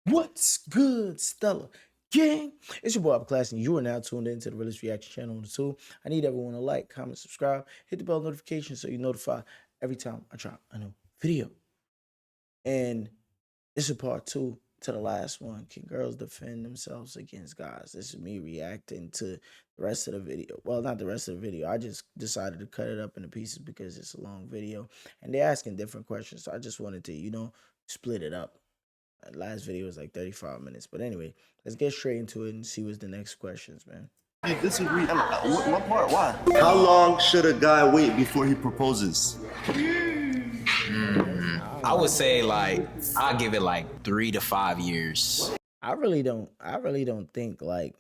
What's good, Stella Gang? It's your boy Class, and you are now tuned into the Realist Reaction channel on the tube. I need everyone to like, comment, subscribe, hit the bell notification so you're notified every time I drop a new video. And this is part two to the last one. Can girls defend themselves against guys? This is me reacting to the rest of the video. Well, not the rest of the video. I just decided to cut it up into pieces because it's a long video. And they're asking different questions. So I just wanted to, split it up. Last video was like 35 minutes. But anyway, let's get straight into it and see what's the next questions, man. You disagree? What part? Why? How long should a guy wait before he proposes? I would say I'll give it like 3 to 5 years. I really don't think like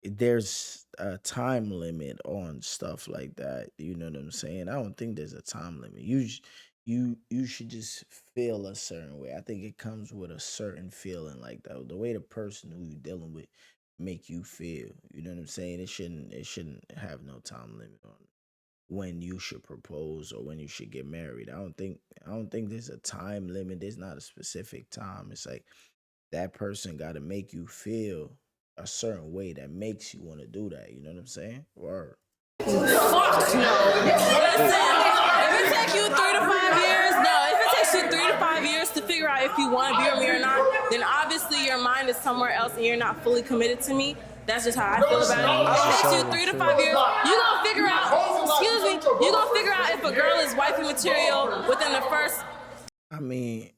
there's a time limit on stuff like that. You know what I'm saying? I don't think there's a time limit. You should just feel a certain way. I think it comes with a certain feeling, like the way the person who you're dealing with make you feel. You know what I'm saying? It shouldn't have no time limit on when you should propose or when you should get married. I don't think there's a time limit. There's not a specific time. It's like that person got to make you feel a certain way that makes you want to do that. You know what I'm saying? Or Fuck no. Listen, if it takes you 3 to 5 years, no. If it takes you 3 to 5 years to figure out if you want to be with me or not, then obviously your mind is somewhere else and you're not fully committed to me. That's just how I feel about it. If it takes you 3 to 5 years, you gonna figure out. Excuse me. You gonna figure out if a girl is wifey material within the first. I mean,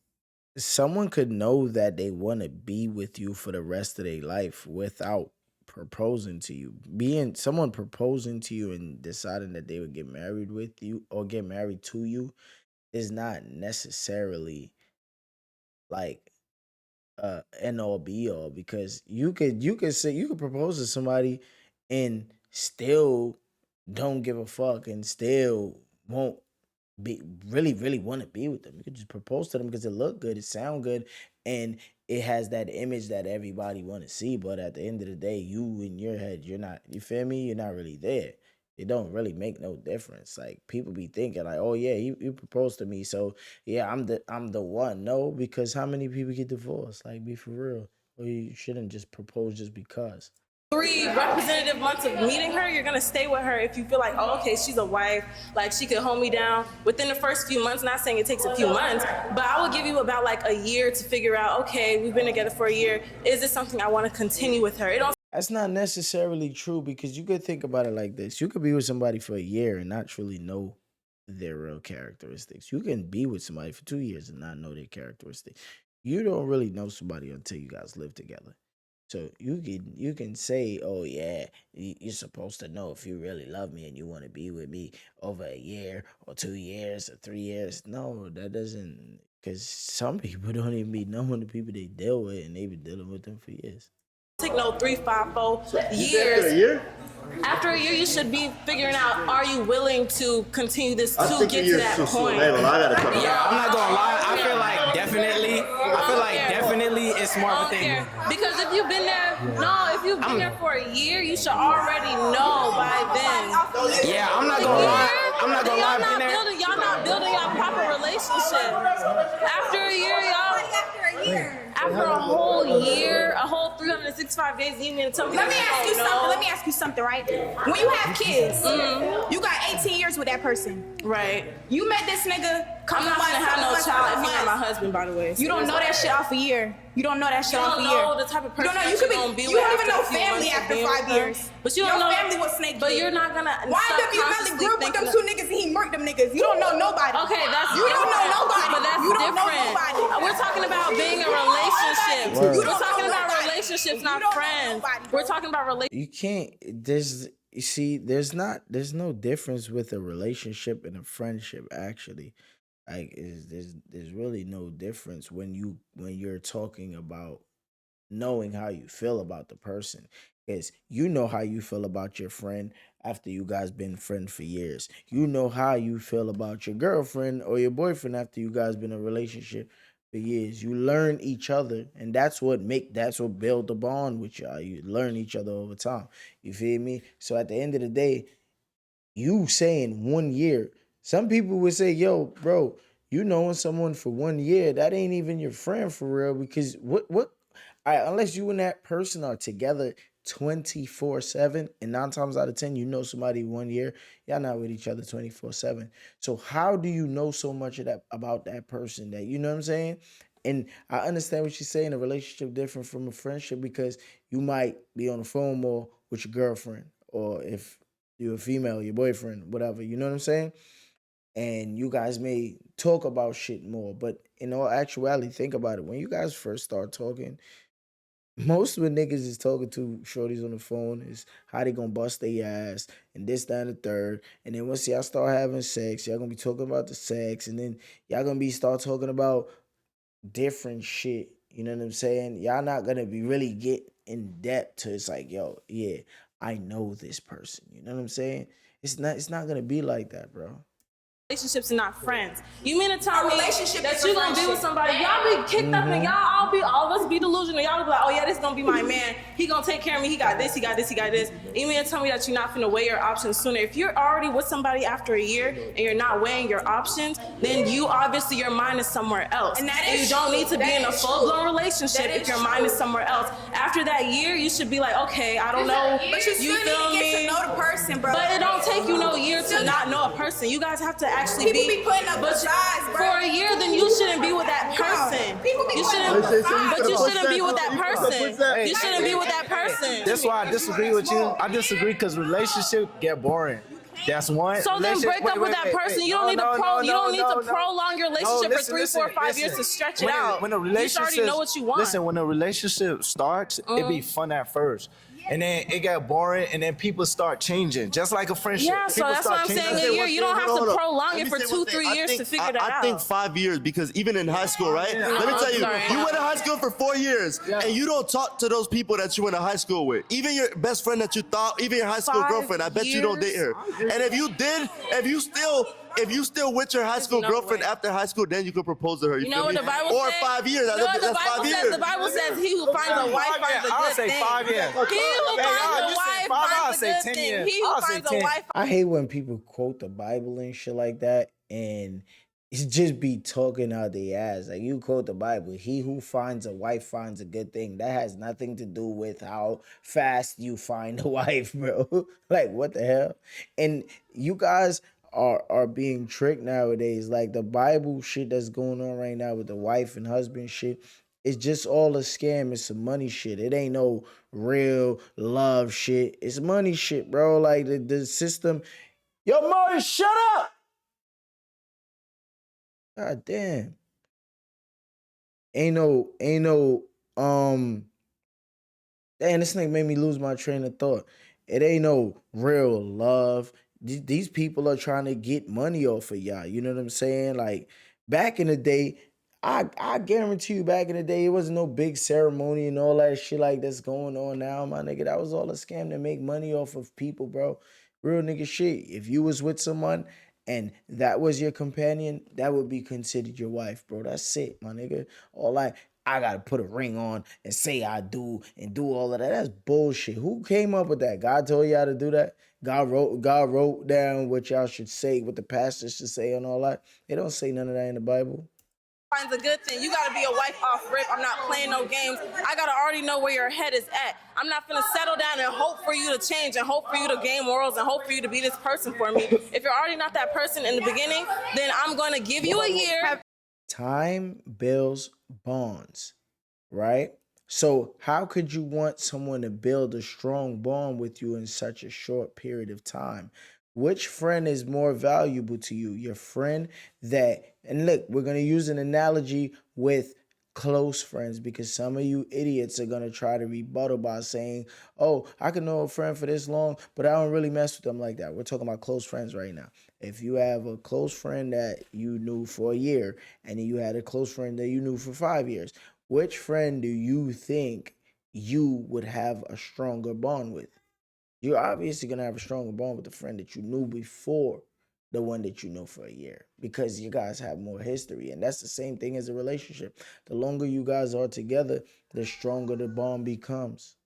someone could know that they want to be with you for the rest of their life without proposing to you. Being someone proposing to you and deciding that they would get married with you or get married to you is not necessarily like end all be all, because you could propose to somebody and still don't give a fuck and still won't be really want to be with them. You could just propose to them because it look good, it sound good, and it has that image that everybody want to see. But at the end of the day, you in your head, you're not. You feel me? You're not really there. It don't really make no difference. Like people be thinking, like, oh yeah, you proposed to me, so yeah, I'm the one. No, because how many people get divorced? Like, be for real. Or you shouldn't just propose just because. 3 representative months of meeting her, you're gonna stay with her if you feel like, oh, okay, she's a wife, like she could hold me down within the first few months. Not saying it takes a few months, but I would give you about like a year to figure out, okay, we've been together for a year. Is this something I want to continue with her? It don't. That's not necessarily true, because you could think about it like this. You could be with somebody for a year and not truly know their real characteristics. You can be with somebody for 2 years and not know their characteristics. You don't really know somebody until you guys live together. So you can say, oh yeah, you're supposed to know if you really love me and you want to be with me over a year or 2 years or 3 years. No, that doesn't, because some people don't even be knowing the people they deal with, and they've been dealing with them for years. Take no 3, 5, 4 After a years. year? After a year, you should be figuring out, are you willing to continue this I to think a get to year's that too soon. point? Hey, well, I gotta cut it Yeah, off. I'm not gonna lie. I feel like definitely it's more I of a don't thing. care. Because if you've been there, if you've been there for a year, you should already know by then. Yeah, I'm not gonna lie. I'm not gonna lie. Y'all not building your proper relationship. After a year, after a whole year, a whole 365 days, you mean to tell me Let me that ask you you don't something. know? Let me ask you something, right? When you have kids, you got 18 years with that person. Right. You met this nigga. I'm not gonna have no child if you're not my husband, by the way. You don't know that shit off a year. You don't know that shit You off a don't year. know the type of person You don't know. that You could be. gonna be You with don't even after know a few family months of after being 5 with them. years. But you Your don't know family was snake. But you're not gonna. Why if you really grew up with them two niggas and he murked them niggas? You don't know nobody. Okay, that's You don't know different. nobody. But that's You don't know different. nobody. We're talking about being in a relationship. Word. You We're don't talking know about nobody. relationships, You not don't know friends. nobody, We're bro. talking about relationships. You can't. There's no difference with a relationship and a friendship, actually. Like, there's really no difference when you're talking about knowing how you feel about the person. Because you know how you feel about your friend after you guys been friends for years. You know how you feel about your girlfriend or your boyfriend after you guys been in a relationship for years. You learn each other, and that's what build the bond with y'all. You learn each other over time. You feel me? So at the end of the day, you saying 1 year, some people would say, yo, bro, You knowing someone for 1 year, that ain't even your friend for real. Because unless you and that person are together 24/7, and 9 times out of 10, you know somebody 1 year, y'all not with each other 24/7. So how do you know so much of that about that person that you know what I'm saying? And I understand what you're saying, a relationship different from a friendship because you might be on the phone more with your girlfriend, or if you're a female, your boyfriend, whatever, you know what I'm saying? And you guys may talk about shit more. But in all actuality, think about it. When you guys first start talking, most of the niggas is talking to shorties on the phone is how they gonna bust their ass and this, that, and the third. And then once y'all start having sex, y'all gonna be talking about the sex, and then y'all gonna be start talking about different shit. You know what I'm saying? Y'all not gonna be really get in depth to it's like, yo, yeah, I know this person. You know what I'm saying? It's not gonna be like that, bro. Relationships and not friends. You mean to tell me relationship that is a you're gonna be with somebody, y'all be kicked up and all of us be delusional. Y'all be like, oh yeah, this gonna be my man. He gonna take care of me. He got this, he got this, he got this. You mean to tell me that you're not gonna weigh your options sooner? If you're already with somebody after a year and you're not weighing your options, then you obviously your mind is somewhere else. And that is you don't true. need to be That in a is full-blown true. relationship That if is your true. mind is somewhere else. After that year, you should be like, okay, I don't know. But you still feel need to get me? to know the person, bro. But it don't take you no year to not know a person. You guys have to actually People be putting up but facades, bro. for a year, then you shouldn't be with that person. People be You putting shouldn't, up facades. but you shouldn't be with that person. Hey, You shouldn't be with that person. That's why I disagree with you. I disagree because relationships get boring. That's one. So then break up with that person. You don't need to prolong your relationship for 3, 4, 5 years to stretch it out. When a You relationship, should already know what you want. Listen, when a relationship starts, it be fun at first. And then it got boring, and then people start changing, just like a friendship. Yeah, so People that's start what I'm changing. saying. A year, you don't have Hold to on. prolong Let it me for say 2, one thing. 3 years to figure that out. I think 5 years, because even in high school, right? Let me tell you, sorry. you went to high school for 4 years, and you don't talk to those people that you went to high school with. Even your best friend that you thought, even your high school 5 girlfriend, I bet you don't date her. And if you did, if you still with your high school no girlfriend way. after high school, then you could propose to her. You feel know what me? the Bible or says? 5 years. You know what the That's Bible 5 says? years. The Bible says, he who finds a wife finds a I'll good say thing. 5 years. He who finds a you said wife 5, I'll finds a say good 10 thing. years. He who I'll say finds a 10. wife. I hate when people quote the Bible and shit like that, and it's just be talking out their ass. Like, you quote the Bible, he who finds a wife finds a good thing. That has nothing to do with how fast you find a wife, bro. Like, what the hell? And you guys are being tricked nowadays. Like, the Bible shit that's going on right now with the wife and husband shit, it's just all a scam. It's some money shit. It ain't no real love shit. It's money shit, bro. Like, the system. Yo, Murray, shut up! God damn. Um, damn, this nigga made me lose my train of thought. It ain't no real love. These people are trying to get money off of y'all. You know what I'm saying? Like, back in the day, I guarantee you back in the day, it wasn't no big ceremony and all that shit like that's going on now, my nigga. That was all a scam to make money off of people, bro. Real nigga shit. If you was with someone and that was your companion, that would be considered your wife, bro. That's it, my nigga. All like, I gotta put a ring on and say I do and do all of that. That's bullshit. Who came up with that? God told y'all to do that? God wrote down what y'all should say, what the pastors should say and all that. They don't say none of that in the Bible. Finds a good thing. You gotta be a wife off rip. I'm not playing no games. I gotta already know where your head is at. I'm not gonna settle down and hope for you to change and hope for you to gain morals and hope for you to be this person for me. If you're already not that person in the beginning, then I'm gonna give you a year. Time builds bonds, right? So how could you want someone to build a strong bond with you in such a short period of time? Which friend is more valuable to you? Your friend that, and look, we're going to use an analogy with close friends because some of you idiots are going to try to rebuttal by saying, oh, I can know a friend for this long, but I don't really mess with them like that. We're talking about close friends right now. If you have a close friend that you knew for a year and then you had a close friend that you knew for 5 years, which friend do you think you would have a stronger bond with? You're obviously going to have a stronger bond with the friend that you knew before the one that you know for a year because you guys have more history. And that's the same thing as a relationship. The longer you guys are together, the stronger the bond becomes.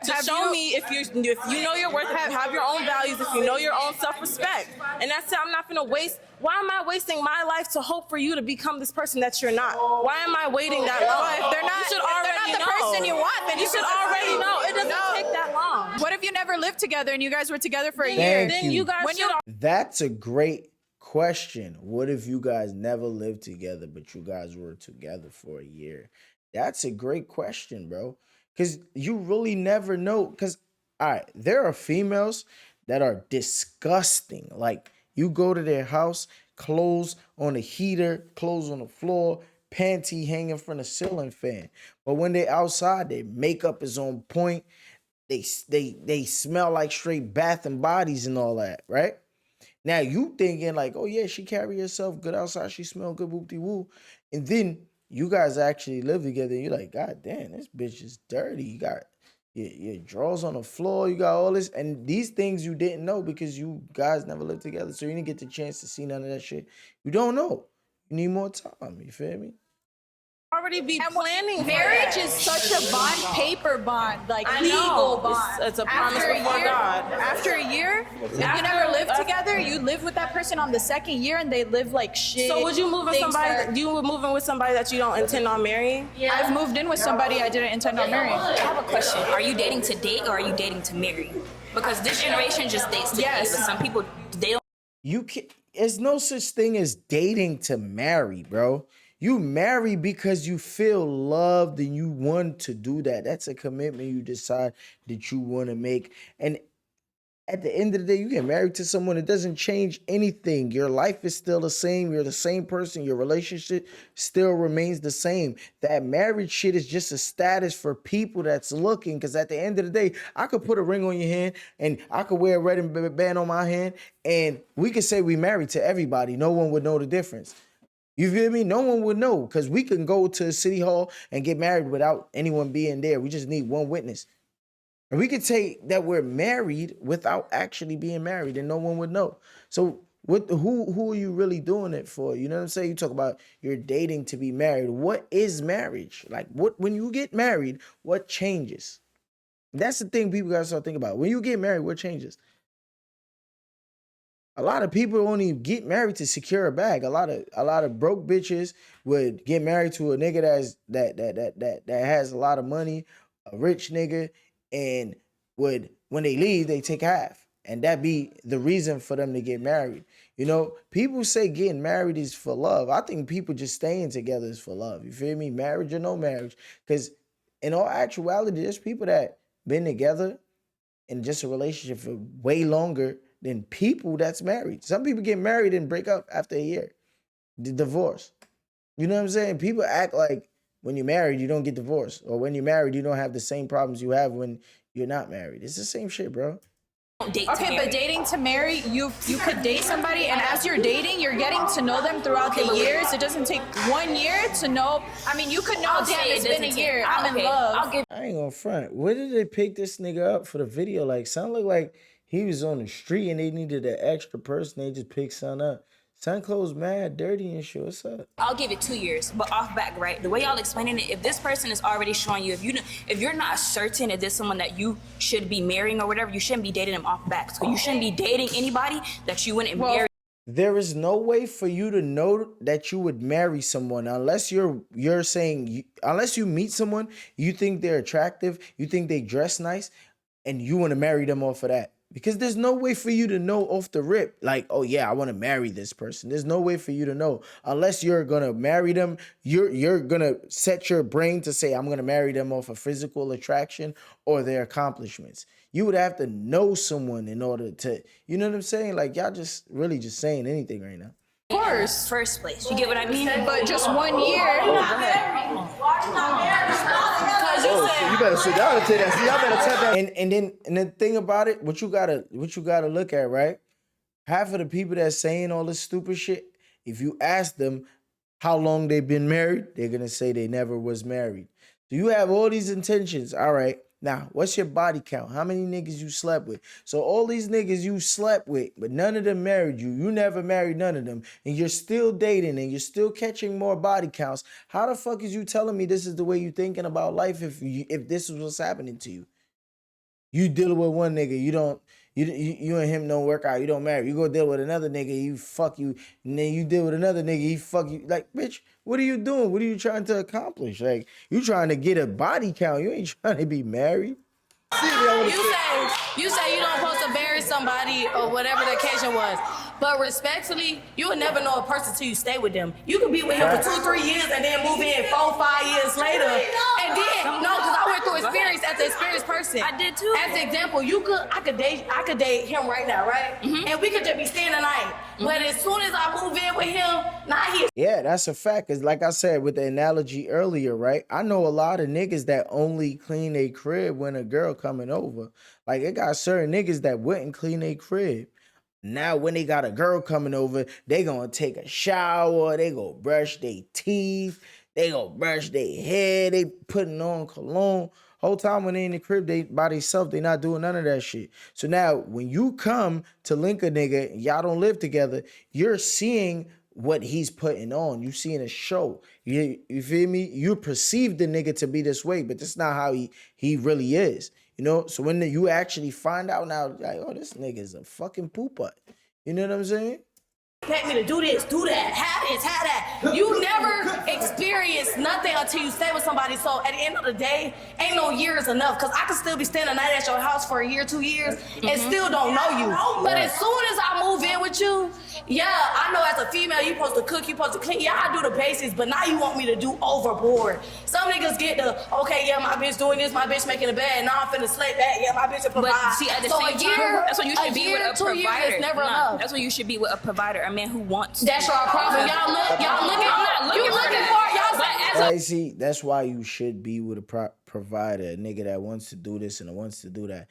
to show me if you know your worth, have your own values, if you know your own self-respect. And that's it. I'm not gonna waste. Why am I wasting my life to hope for you to become this person that you're not? Why am I waiting that long? If they're not, you should if they're already not the know. person you want, then you should already know. It doesn't take that long. What if you never lived together and you guys were together for a Thank year? Then you. you guys When should. That's a great question. What if you guys never lived together, but you guys were together for a year? That's a great question, bro. Because you really never know. Because, all right, there are females that are disgusting. Like, you go to their house, clothes on the heater, clothes on the floor, panty hanging from the ceiling fan. But when they outside, their makeup is on point. They smell like straight Bath and Bodies and all that, right? Now you thinking like, oh yeah, she carry herself good outside, she smell good, whoop de woo. And then you guys actually live together, and you're like, God damn, this bitch is dirty. You got your drawers on the floor, you got all this, and these things you didn't know because you guys never lived together. So you didn't get the chance to see none of that shit. You don't know. You need more time. You feel me? already be planning for Marriage that. is such a bond, paper bond, like I legal know. bond. It's a promise After a before year- God. After a year, if you never live together, you live with that person on the second year, and they live like shit. So would you move in Things somebody? are- You would move in with somebody that you don't intend on marrying? I've moved in with somebody I didn't intend on marrying. I have a question. Are you dating to date or are you dating to marry? Because this generation just dates to Yes. date, but some people they don't. You can. There's no such thing as dating to marry, bro. You marry because you feel loved and you want to do that. That's a commitment you decide that you want to make. And at the end of the day, you get married to someone, it doesn't change anything. Your life is still the same. You're the same person. Your relationship still remains the same. That marriage shit is just a status for people that's looking. Because at the end of the day, I could put a ring on your hand and I could wear a red band on my hand, and we could say we married to everybody. No one would know the difference. You feel me? No one would know, because we can go to City Hall and get married without anyone being there. We just need one witness. And we could say that we're married without actually being married, and no one would know. So who are you really doing it for? You know what I'm saying? You talk about you're dating to be married. What is marriage? Like, when you get married, what changes? That's the thing people gotta start thinking about. When you get married, what changes? A lot of people only get married to secure a bag. A lot of broke bitches would get married to a nigga that has a lot of money, a rich nigga, and would, when they leave, they take half. And that be the reason for them to get married. You know, people say getting married is for love. I think people just staying together is for love. You feel me? Marriage or no marriage. Because in all actuality, there's people that been together in just a relationship for way longer than people that's married. Some people get married and break up after a year. The divorce. You know what I'm saying? People act like when you're married, you don't get divorced. Or when you're married, you don't have the same problems you have when you're not married. It's the same shit, bro. Date to Okay, marry. but dating to marry, you could date somebody, and as you're dating, you're getting to know them throughout the years. It doesn't take 1 year to know. I mean, you could know, I'll damn, say it it's been a doesn't year. take- I'm in okay, love. I'll give I ain't gonna front. Where did they pick this nigga up for the video? Like, son looked like he was on the street and they needed an extra person. They just picked son up. Son clothes mad dirty and shit. What's up? I'll give it 2 years, but off back, right? The way y'all explaining it, if this person is already showing you, if you're not certain if there's someone that you should be marrying or whatever, you shouldn't be dating them off back. So you shouldn't be dating anybody that you wouldn't marry. There is no way for you to know that you would marry someone unless you're saying, unless you meet someone, you think they're attractive, you think they dress nice, and you want to marry them off of that. Because there's no way for you to know off the rip, like, oh yeah, I want to marry this person. There's no way for you to know unless you're gonna marry them. You're gonna set your brain to say, I'm gonna marry them off of physical attraction or their accomplishments. You would have to know someone in order to, you know what I'm saying? Like, y'all just really just saying anything right now. Of course, First place, you get what I mean? but just 1 year. Oh, so you better sit down and take that. See, y'all better tap that. And the thing about it, what you gotta look at, right? Half of the people that's saying all this stupid shit, if you ask them how long they've been married, they're gonna say they never was married. So you have all these intentions. All right. Now, what's your body count? How many niggas you slept with? So all these niggas you slept with, but none of them married you. You never married none of them. And you're still dating and you're still catching more body counts. How the fuck is you telling me this is the way you thinking about life if this is what's happening to you? You dealing with one nigga, you and him don't work out, you don't marry. You go deal with another nigga, you fuck you, and then you deal with another nigga, he fuck you. Like, bitch, what are you doing? What are you trying to accomplish? Like, you trying to get a body count. You ain't trying to be married. You say you don't supposed to marry somebody or whatever the occasion was. But respectfully, you would never know a person till you stay with them. You could be with him for 2-3 years and then move in 4-5 years later. And then, no, because I went through experience as an experienced person. I did too. As an example, I could date him right now, right? And we could just be staying the night. But as soon as I move in with him, now he. Yeah, that's a fact. Cause like I said with the analogy earlier, right? I know a lot of niggas that only clean a crib when a girl coming over. Like it got certain niggas that wouldn't clean a crib. Now when they got a girl coming over, they gonna take a shower, they go brush their teeth, they go brush their hair, they putting on cologne. Whole time when they in the crib, they by themselves, they not doing none of that shit. So now when you come to link a nigga and y'all don't live together, you're seeing what he's putting on. You seeing a show. You feel me? You perceive the nigga to be this way, but that's not how he really is. You know? So when you actually find out now, like, oh, this nigga is a fucking pooper. You know what I'm saying? Expect me to do this, do that, have this, have that. You never experience nothing until you stay with somebody. So at the end of the day, ain't no years enough. Cause I could still be staying a night at your house for a year, 2 years, and still don't know you. But as soon as I move in with you, yeah, I know as a female, you supposed to cook, you supposed to clean. Yeah, I do the basics, but now you want me to do overboard. Some niggas get the, okay, yeah, my bitch doing this, my bitch making the bed, now I'm finna slay that, yeah, my bitch will provide. But see, at the same time, that's what you should be with a 2 years provider. is never enough. That's what you should be with a provider, a man who wants. That's your problem. Y'all looking for Right, see, that's why you should be with a provider, a nigga that wants to do this and wants to do that.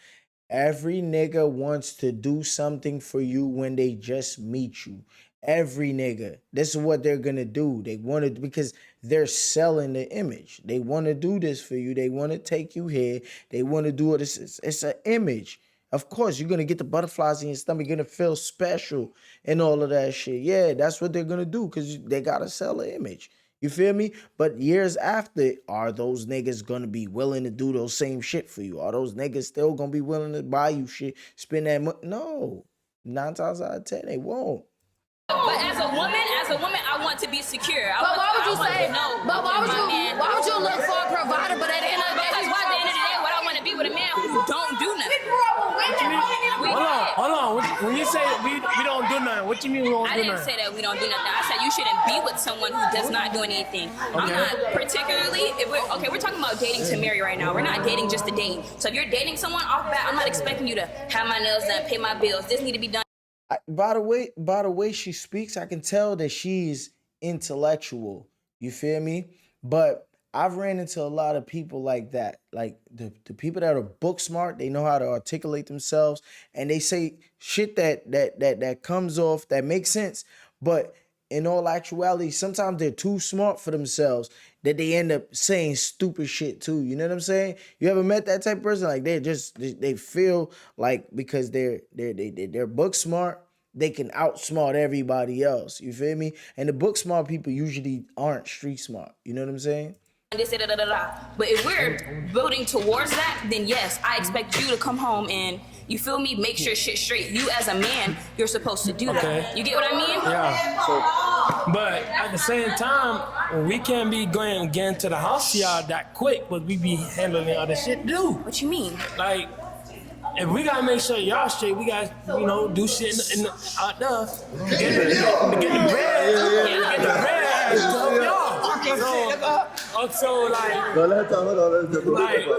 Every nigga wants to do something for you when they just meet you. Every nigga. This is what they're gonna do. They want to, because they're selling the image. They want to do this for you. They want to take you here. They want to do it. It's an image. Of course, you're gonna get the butterflies in your stomach. You're gonna feel special and all of that shit. Yeah, that's what they're gonna do because they gotta sell an image. You feel me? But years after, are those niggas gonna be willing to do those same shit for you? Are those niggas still gonna be willing to buy you shit, spend that money? No. 9 times out of 10, they won't. But as a woman, I want to be secure. But why would you look for a provider? But at the end of the day, because at the end of the day, what I want to be with a man who don't do nothing. Hold on. When you say we don't do nothing, what you mean we don't do nothing? I didn't say that we don't do nothing. I said you shouldn't be with someone who does not do anything. Okay. I'm not particularly, we're talking about dating to marry right now. We're not dating just to date. So if you're dating someone off bat, I'm not expecting you to have my nails done, pay my bills. This need to be done. By the way she speaks, I can tell that she's intellectual. You feel me? But I've ran into a lot of people like that. Like the people that are book smart, they know how to articulate themselves, and they say shit that comes off, that makes sense. But in all actuality, sometimes they're too smart for themselves that they end up saying stupid shit too. You know what I'm saying? You ever met that type of person? Like they feel like because they're book smart, they can outsmart everybody else. You feel me? And the book smart people usually aren't street smart. You know what I'm saying? They say But if we're building towards that, then yes, I expect you to come home and, you feel me, make sure shit straight. You as a man, you're supposed to do that. You get what I mean? Yeah. But at the same time, we can't be getting to the house yard that quick, but we be handling other shit too. What you mean? Like, if we gotta make sure y'all straight, we gotta, do shit out there. Get the bread. Get the bread to help y'all. So like,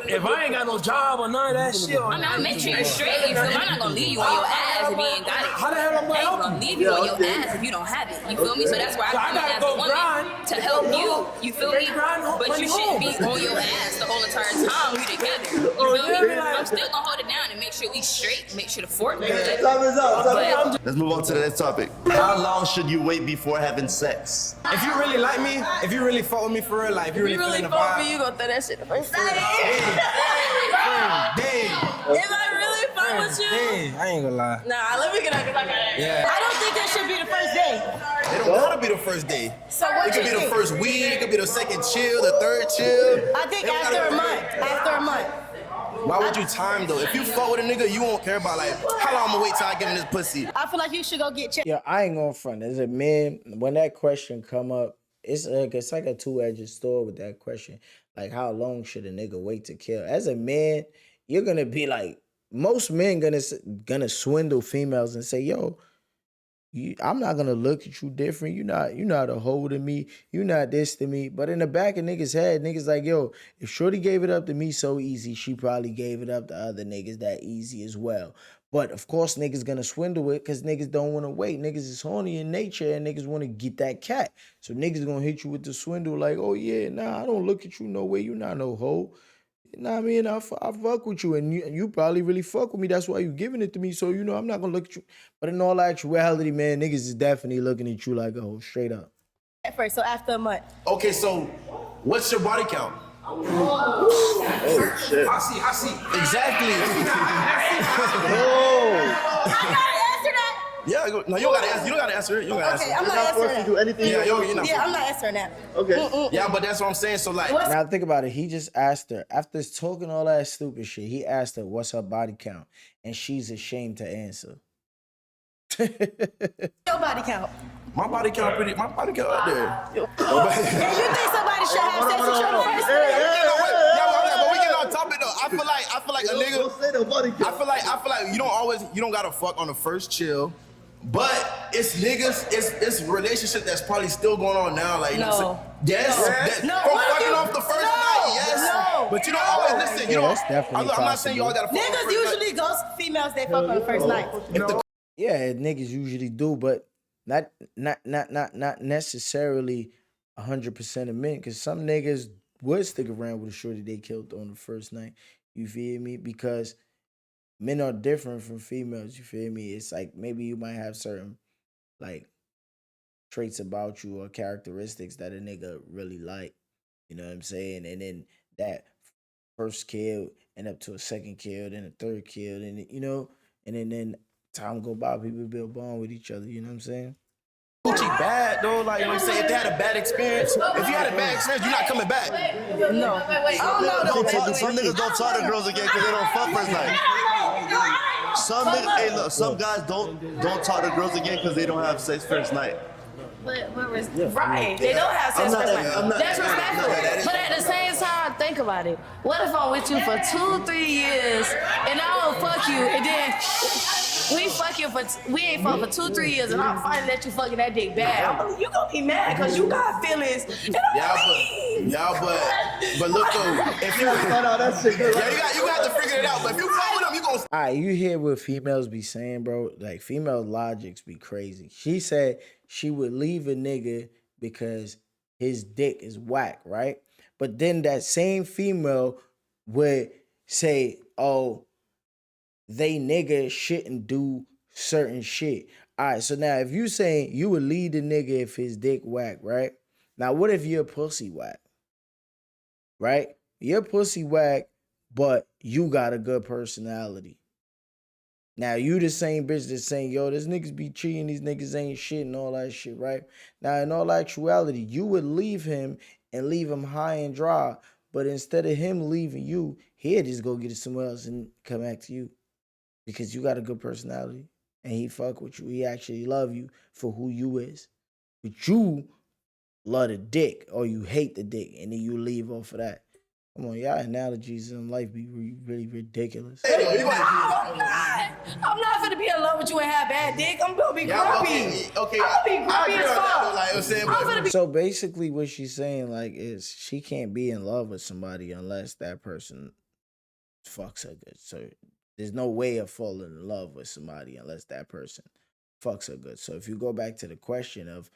if I ain't got no job or none of that shit, I'll make sure you're straight. You feel me? I'm not gonna leave you on your ass if you ain't got it. How the hell am I ain't gonna leave you on your ass if you don't have it. You feel me? So that's why I come in as a woman to help you. You feel me? But you shouldn't be on your ass the whole entire time we together. You feel me? I'm still gonna hold it down and make sure we straight. Make sure the fork good. Let's move on to the next topic. How long should you wait before having sex? If you really like me, if you really fuck with me for real, like if you really feeling the vibe, you gonna throw that shit the first time. If I really fuck with you, I ain't gonna lie. nah, let me get out. Yeah. I don't think that should be the first day. It don't gotta be the first day. So what It could you be the think? first week, it could be the second chill, the third chill. I think after a month. Why would you time though? If you fuck with a nigga, you won't care about like how long I'm gonna wait till I give him this pussy. I feel like you should go get checked. Yeah, I ain't gonna front. As a man, when that question come up, it's like a two-edged sword with that question. Like, how long should a nigga wait to kill? As a man, you're gonna be like, most men gonna swindle females and say, yo, I'm not gonna look at you different. You're not a hoe to me. You're not this to me. But in the back of niggas' head, niggas like, yo, if Shorty gave it up to me so easy, she probably gave it up to other niggas that easy as well. But of course, niggas gonna swindle it because niggas don't want to wait. Niggas is horny in nature and niggas want to get that cat. So niggas gonna hit you with the swindle like, oh yeah, nah, I don't look at you no way. You not no hoe. Nah, I mean, I fuck with you, and you probably really fuck with me. That's why you giving it to me. So, I'm not gonna look at you. But in all actuality, man, niggas is definitely looking at you like a hoe, straight up. At first, so after a month. Okay, so what's your body count? Oh shit. I see. Exactly. I gotta answer that. Yeah, no, you don't gotta answer. You don't gotta answer it. You don't gotta answer. Okay, I'm not answering that. Do anything. Yeah, you're not. Yeah, I'm not answering that. Okay. Yeah, but that's what I'm saying. So like, Now think about it. He just asked her, after talking all that stupid shit, he asked her what's her body count, and she's ashamed to answer. Your body count. my body count up there. And you think somebody should have sex with you on the first date? But we get on topic though. I feel like a nigga. Don't say the body count. I feel like you don't gotta fuck on the first chill. But it's niggas, it's a relationship that's probably still going on now. Like, you know what I'm saying? Yes. No. From fucking off the first night, yes. No. But you don't always listen. You Yeah, know, that's definitely I'm not saying you all gotta fuck on the Niggas first night. usually ghost females they fuck on the first night. Yeah, niggas usually do, but not necessarily 100% of men, because some niggas would stick around with a shorty they killed on the first night. You feel me? Because men are different from females. You feel me? It's like maybe you might have certain like traits about you or characteristics that a nigga really like. You know what I'm saying? And then that first kill end up to a second kill, then a third kill, and and then time go by, people build bond with each other. You know what I'm saying? Gucci bad though, like you know what I'm saying? If they had a bad experience, if you had a bad experience, you're not coming back. No. I don't know. Some niggas don't talk to girls again because they don't fuck first night. Some niggas, hey look, some guys don't talk to girls again because they don't have sex first night. But right, they don't have sex first night. That's respectful. But at the same time, think about it. What if I'm with you for 2-3 years and I don't fuck you, and then we ain't fuck for 2-3 years, and I'm finally let you fucking that dick bad? You gonna be mad because you got feelings. But look though, if you you got to figure it out. But if you fuck with them, you gonna. All right, you hear what females be saying, bro? Like, female logics be crazy. She said she would leave a nigga because his dick is whack, right? But then that same female would say, oh, they nigga shouldn't do certain shit. All right, so now if you saying you would leave the nigga if his dick whack, right? Now, what if your pussy whack? Right? Your pussy whack, but you got a good personality. Now, you the same bitch that's saying, yo, this niggas be cheating, these niggas ain't shit and all that shit, right? Now, in all actuality, you would leave him and leave him high and dry, but instead of him leaving you, he'd just go get it somewhere else and come back to you because you got a good personality and he fuck with you. He actually love you for who you is. But you love the dick or you hate the dick and then you leave off of that. Come on, y'all analogies in life be really ridiculous. I'm not gonna be in love with you and have bad dick. I'm gonna be grumpy. Okay. I'm gonna be grumpy as fuck. Like I'm saying, So basically what she's saying like is she can't be in love with somebody unless that person fucks her good. So there's no way of falling in love with somebody unless that person fucks her good. So if you go back to the question of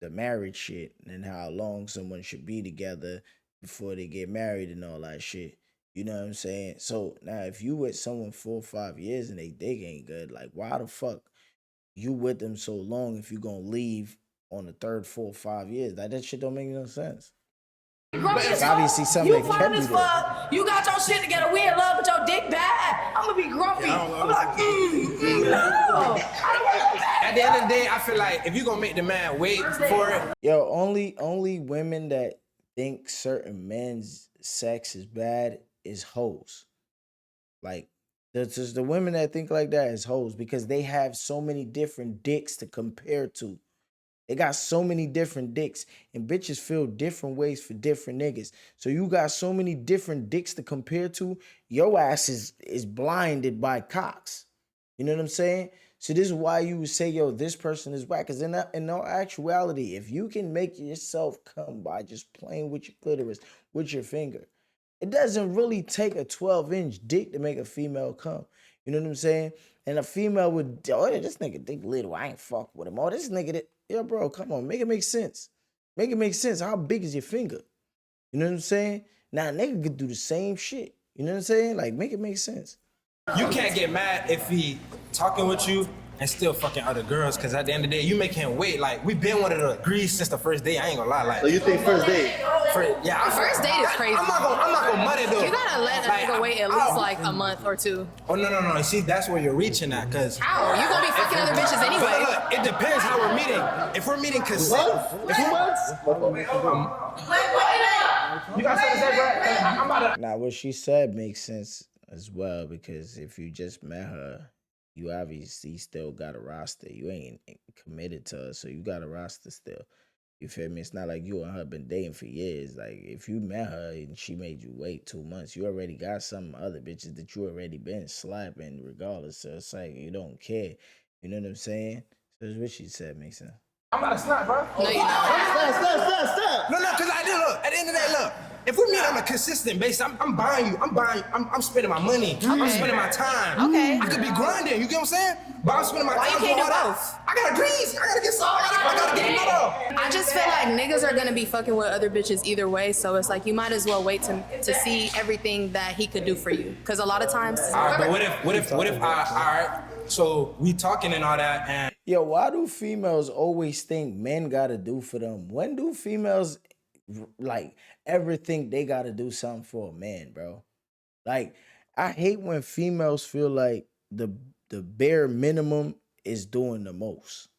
the marriage shit and how long someone should be together before they get married and all that shit, you know what I'm saying? So now if you with someone 4 or 5 years and they dick ain't good, like why the fuck you with them so long if you gonna leave on the 3rd, 4, or 5 years? Like that shit don't make no sense. It's obviously something You that can fine be as there. fuck. You got your shit together. We in love, but your dick bad. I'm gonna be grumpy. I'm like, no. At the end of the day, I feel like if you gonna make the man wait for it, Yo, only women that think certain men's sex is bad is hoes. Like, it's the women that think like that is hoes because they have so many different dicks to compare to. They got so many different dicks, and bitches feel different ways for different niggas. So you got so many different dicks to compare to. Your ass is blinded by cocks. You know what I'm saying? So this is why you would say, yo, this person is whack. Because in all actuality, if you can make yourself come by just playing with your clitoris, with your finger, it doesn't really take a 12-inch dick to make a female come. You know what I'm saying? And a female would, oh, this nigga dick little, I ain't fuck with him. Oh, this nigga, yeah, bro, come on, make it make sense. Make it make sense. How big is your finger? You know what I'm saying? Now, a nigga could do the same shit. You know what I'm saying? Like, make it make sense. You can't get mad if he talking with you and still fucking other girls, because at the end of the day, you make him wait. Like, we been one of the agrees since the first day. I ain't gonna lie. Like, So you think first date? First date is crazy. I'm not gonna mud it though. You gotta let a nigga wait at least like a month or two. Oh no. See, that's where you're reaching at, cause How? You gonna be fucking other bitches anyway. Look, it depends how we're meeting. If we're meeting consent, you got something to say, bro? I'm about to. Now, what she said makes sense as well, because if you just met her, you obviously still got a roster. You ain't committed to her, so you got a roster still. You feel me? It's not like you and her been dating for years. Like, if you met her and she made you wait 2 months, you already got some other bitches that you already been slapping regardless. So it's like, you don't care. You know what I'm saying? So that's what she said makes sense. I'm about to snap, bro. No, you're not. Stop. No, because I did look. At the end of the day, look. If we meet on a consistent basis, I'm buying you. I'm spending my money. I'm spending my time. Okay. I could be grinding. You get what I'm saying? But I'm spending my Why time. you can't doing do all that. both? I gotta grease. I gotta get some. I gotta get another. I just feel like niggas are gonna be fucking with other bitches either way, so it's like you might as well wait to see everything that he could do for you. Because a lot of times. All right, but what if all right. So we talking and all that, and Yo, why do females always think men gotta do for them? When do females like ever think they gotta do something for a man, bro? Like, I hate when females feel like the bare minimum is doing the most.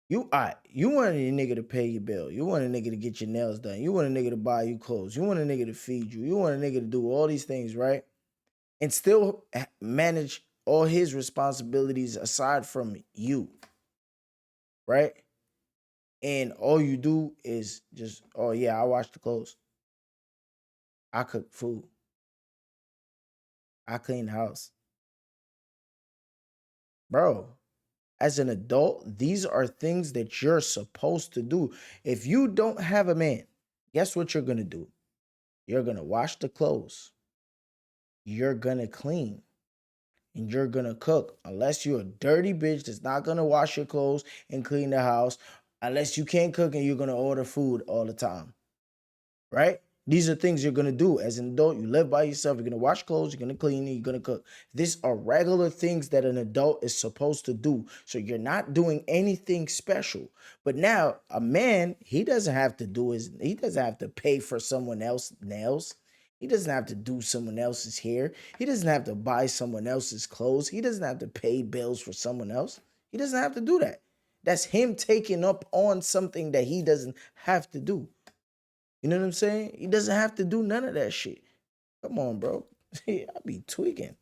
You want a nigga to pay your bill. You want a nigga to get your nails done. You want a nigga to buy you clothes. You want a nigga to feed you. You want a nigga to do all these things, right? And still manage all his responsibilities aside from you, right? And all you do is just, oh yeah, I wash the clothes. I cook food. I clean the house. Bro, as an adult, these are things that you're supposed to do. If you don't have a man, guess what you're gonna do? You're gonna wash the clothes. You're gonna clean. And you're gonna cook. Unless you're a dirty bitch that's not gonna wash your clothes and clean the house. Unless you can't cook and you're gonna order food all the time. Right? These are things you're gonna do. As an adult, you live by yourself. You're gonna wash clothes, you're gonna clean, and you're gonna cook. These are regular things that an adult is supposed to do. So you're not doing anything special. But now, a man, he doesn't have to pay for someone else's nails. He doesn't have to do someone else's hair. He doesn't have to buy someone else's clothes. He doesn't have to pay bills for someone else. He doesn't have to do that. That's him taking up on something that he doesn't have to do. You know what I'm saying? He doesn't have to do none of that shit. Come on, bro. I be tweaking.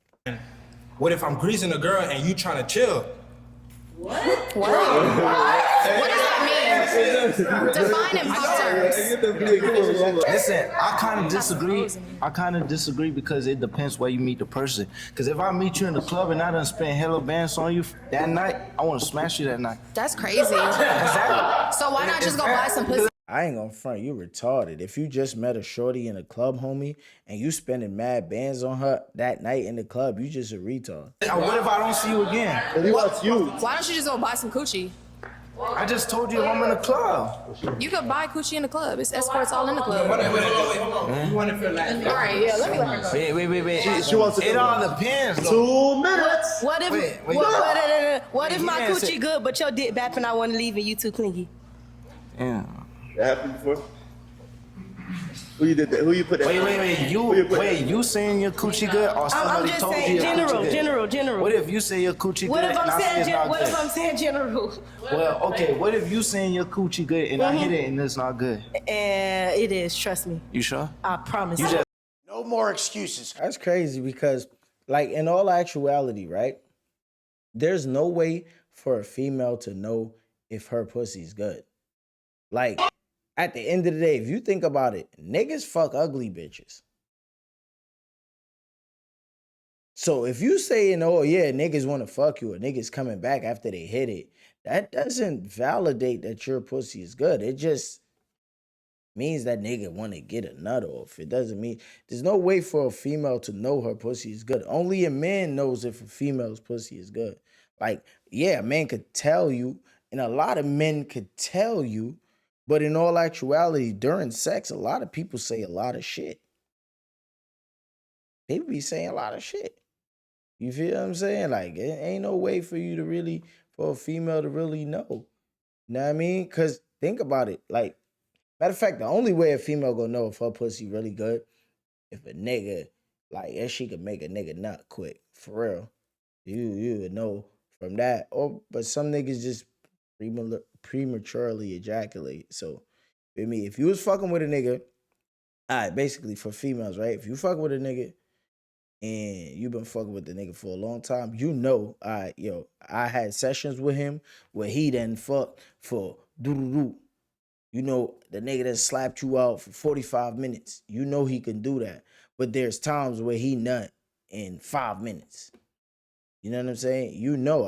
what if I'm greasing a girl and you trying to chill? What does that mean? Define in pop terms. Listen, I kind of disagree because it depends where you meet the person. Because if I meet you in the club and I done spend hella bands on you that night, I want to smash you that night. That's crazy. So why not just go buy some pussy? I ain't gonna front, you retarded. If you just met a shorty in a club, homie, and you spending mad bands on her that night in the club, you just a retard. What if I don't see you again? Why don't you just go buy some coochie? I just told you I'm in the club. You could buy coochie in the club. It's escorts all in the club. Wait. You want to feel like? All right, yeah. Let me let her go. Wait. She wants to it all depends. Though. 2 minutes. What if Wait, what if my coochie good, but your dick back and I want to leave and you too clingy? Yeah. That happened before? Who you did that? Who you put that? Wait. You saying your coochie good, or I'm somebody just told saying you your coochie good? general. What if you say your coochie good and I say it's not good? What if I'm saying general? Well, okay. What if you saying your coochie good and I hit it and it's not good? It is. Trust me. You sure? I promise. You just No more excuses. That's crazy because, like, in all actuality, right? There's no way for a female to know if her pussy's good. Like, at the end of the day, if you think about it, niggas fuck ugly bitches. So if you saying, oh yeah, niggas want to fuck you or niggas coming back after they hit it, that doesn't validate that your pussy is good. It just means that nigga want to get a nut off. It doesn't mean, there's no way for a female to know her pussy is good. Only a man knows if a female's pussy is good. Like, yeah, a man could tell you, and a lot of men could tell you, but in all actuality, during sex, a lot of people say a lot of shit. People be saying a lot of shit. You feel what I'm saying? Like, it ain't no way for you to really, for a female to really know. You know what I mean? Because think about it. Like, matter of fact, the only way a female gonna know if her pussy really good, if a nigga, like, if she could make a nigga nut quick. For real. You would know from that. Or, but some niggas just prematurely ejaculate. So, for me, if you was fucking with a nigga, all right, basically for females, right? If you fucking with a nigga, and you've been fucking with the nigga for a long time, you know, I had sessions with him where he done fucked for doo-doo-doo. You know, the nigga that slapped you out for 45 minutes. You know he can do that. But there's times where he nut in 5 minutes. You know what I'm saying? You know,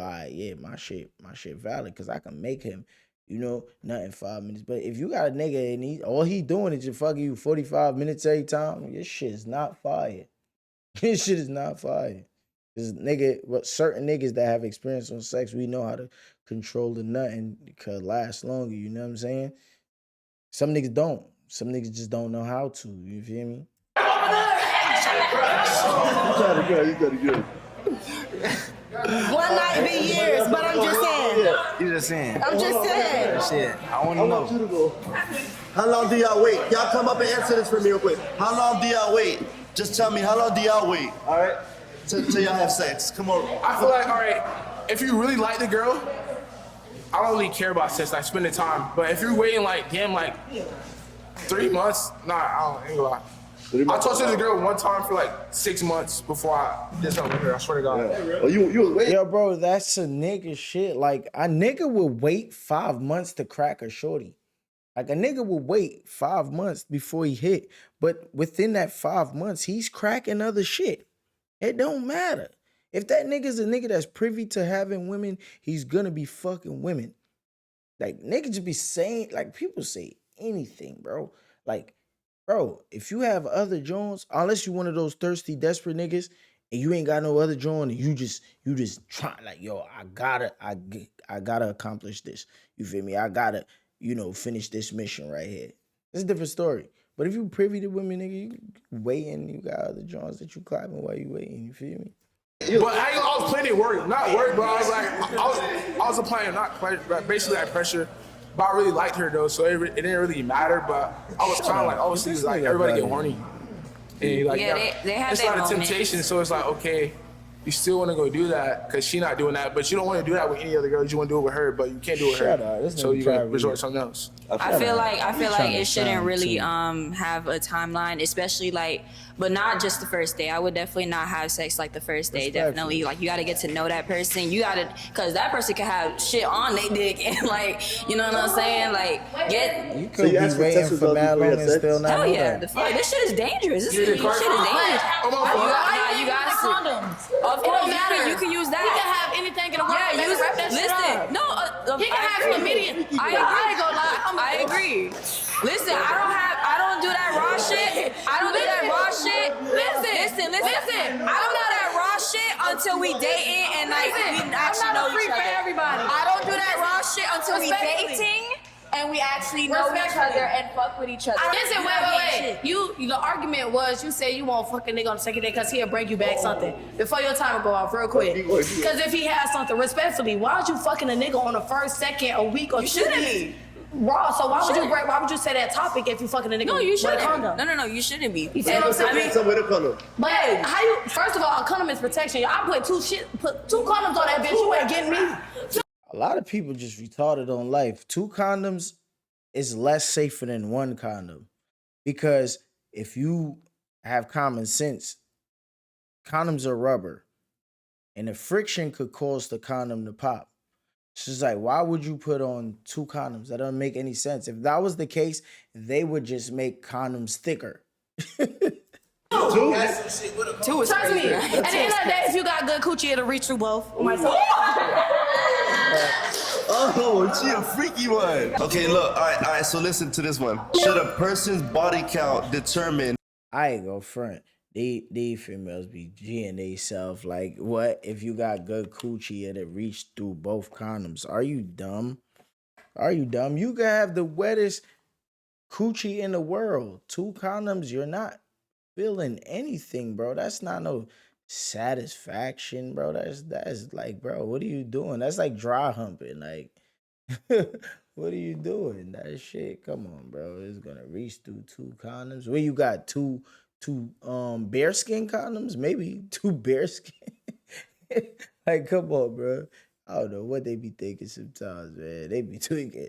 my shit valid because I can make him, you know, nut in 5 minutes. But if you got a nigga and all he doing is just fucking you 45 minutes every time, your shit is not fire. This shit is not fire. This nigga, certain niggas that have experience on sex, we know how to control the nut and it could last longer. You know what I'm saying? Some niggas don't. Some niggas just don't know how to. You feel me? You got it good. One night be years, but I'm just saying. You just saying. I'm just saying. Shit, I want to know. You to go. How long do y'all wait? Y'all come up and answer this for me real quick. How long do y'all wait? Just tell me, how long do y'all wait? All right? Till y'all have sex. Come on. I feel like, all right, if you really like the girl, I don't really care about sex, like spending time. But if you're waiting like, damn, like 3 months, nah, I ain't gonna lie. I talked to the girl one time for like 6 months before I did something with her, I swear to God. Yeah. Oh, you was waiting? Yo, bro, that's a nigga shit. Like, a nigga would wait 5 months to crack a shorty. Like, a nigga will wait 5 months before he hit. But within that 5 months, he's cracking other shit. It don't matter. If that nigga's a nigga that's privy to having women, he's gonna be fucking women. Like, niggas just be saying, like, people say anything, bro. Like, bro, if you have other Jones, unless you one of those thirsty, desperate niggas, and you ain't got no other Jones, and you just try, like, yo, I gotta accomplish this. You feel me? I gotta, you know, finish this mission right here. It's a different story. But if you privy to women, nigga, you waiting, you got other Johns that you clapping while you waiting, you feel me? But I was playing it work, not work, but I was like, I was applying not basically like pressure. But I really liked her though, so it didn't really matter. But I was trying, like, obviously, like everybody get horny, and like, yeah, they have it's their not a moments. temptation. So it's like, okay, you still want to go do that because she's not doing that, but you don't want to do that with any other girl. You want to do it with her, but you can't do it with her. So you gotta resort to something else. I feel like it shouldn't really have a timeline, especially like, but not just the first day. I would definitely not have sex like the first day. Definitely, like, you got to get to know that person. You got to, cause that person can have shit on their dick and, like, you know what I'm saying? Like, You could be waiting for mad long and still not hell know yeah, that. the fuck, this shit is dangerous. This shit is dangerous. You got to. Of course, you can use that. He can have anything in the world. Yeah, use wrap that shit up. listen. No, He can have chlamydia. I ain't gonna lie. I agree. Listen, I don't do that raw shit. I don't do that raw shit. Listen. I don't do that raw shit until we dating and, like, we actually know each other. Everybody. I don't do that raw shit until we dating and we actually know each other and fuck with each other. Listen, wait. The argument was you say you won't fuck a nigga on the second day because he'll bring you back something before your timer go off real quick. Because if he has something, respectfully, why would you fucking a nigga on the first, second, a week, or 2 shouldn't weeks? be. Raw, so why would you say that topic if you fucking a nigga? No, you with a shouldn't. condom? No, you shouldn't be. You see what I'm saying? With a condom. But how you? First of all, a condom is protection. I put two condoms on that bitch. You ain't getting me. A lot of people just retarded on life. 2 condoms is less safer than 1 condom. Because if you have common sense. Condoms are rubber, and the friction could cause the condom to pop. It's just like, why would you put on 2 condoms? That doesn't make any sense. If that was the case, they would just make condoms thicker. Two is Trust me. At the end of the day, if you got good coochie, it'll reach through both. Oh, she a freaky one. Okay, look. All right. So listen to this one. Should a person's body count determine? I ain't go front. These females be G'ing they self like, what if you got good coochie and it reached through both condoms? Are you dumb? Are you dumb? You can have the wettest coochie in the world. 2 condoms, you're not feeling anything, bro. That's not no satisfaction, bro. That's like, bro, what are you doing? That's like dry humping. Like, what are you doing? That shit, come on, bro. It's gonna reach through 2 condoms. Where you got two bearskin condoms? Maybe 2 bearskin. Like, come on, bro. I don't know what they be thinking sometimes, man. They be tweaking.